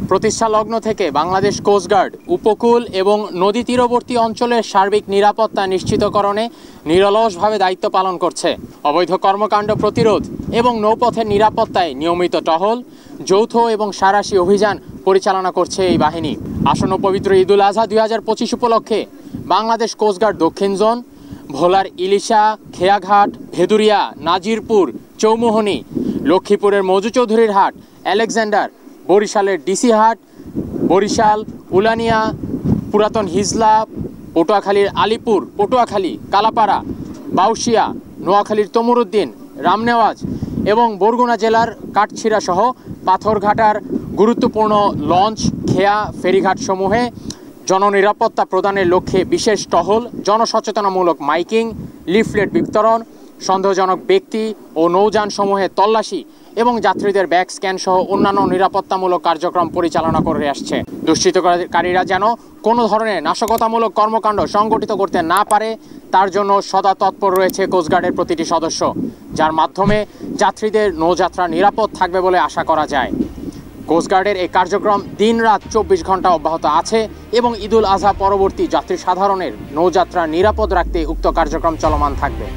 প্রতিষ্ঠা লগ্ন থেকে বাংলাদেশ কোস্টগার্ড উপকূল এবং নদী তীরবর্তী অঞ্চলের সার্বিক নিরাপত্তা নিশ্চিতকরণে নিরলসভাবে দায়িত্ব পালন করছে। অবৈধ কর্মকাণ্ড প্রতিরোধ এবং নৌপথের নিরাপত্তায় নিয়মিত টহল, যৌথ এবং সাঁড়াশি অভিযান পরিচালনা করছে এই বাহিনী। আসন্ন পবিত্র ঈদুল আজহা 2025 উপলক্ষে বাংলাদেশ কোস্টগার্ড দক্ষিণ জোন, ভোলার ইলিশা, খেয়াঘাট, ভেদুরিয়া, নাজিরপুর, চৌমুহনী, লক্ষ্মীপুরের মৌজু চৌধুরীর হাট, আলেকজান্ডার, বরিশালের ডিসি হাট, বরিশাল, উলানিয়া, পুরাতন হিজলা, পটুয়াখালীর আলিপুর, পটুয়াখালী, কালাপাড়া, বাউশিয়া, নোয়াখালীর তমরুদ্দিন, রামনেওয়াজ এবং বরগুনা জেলার কাঠছিড়া সহ পাথরঘাটার গুরুত্বপূর্ণ লঞ্চ, খেয়া, ফেরিঘাটসমূহে জননিরাপত্তা প্রদানের লক্ষ্যে বিশেষ টহল, জনসচেতনামূলক মাইকিং, লিফলেট বিতরণ, সন্দেহজনক ব্যক্তি ও নৌযানসমূহে তল্লাশি এবং যাত্রীদের ব্যাগ স্ক্যান সহ অন্যান্য নিরাপত্তামূলক কার্যক্রম পরিচালনা করে আসছে। দুষ্কৃতকারীরা যেন কোনো ধরনের নাশকতামূলক কর্মকাণ্ড সংগঠিত করতে না পারে তার জন্য সদা তৎপর রয়েছে কোস্টগার্ডের প্রতিটি সদস্য, যার মাধ্যমে যাত্রীদের নৌযাত্রা নিরাপদ থাকবে বলে আশা করা যায়। কোস্টগার্ডের এই কার্যক্রম দিনরাত 24 ঘন্টা অব্যাহত আছে এবং ঈদুল আজহা পরবর্তী যাত্রী সাধারণের নৌযাত্রা নিরাপদ রাখতে উক্ত কার্যক্রম চলমান থাকবে।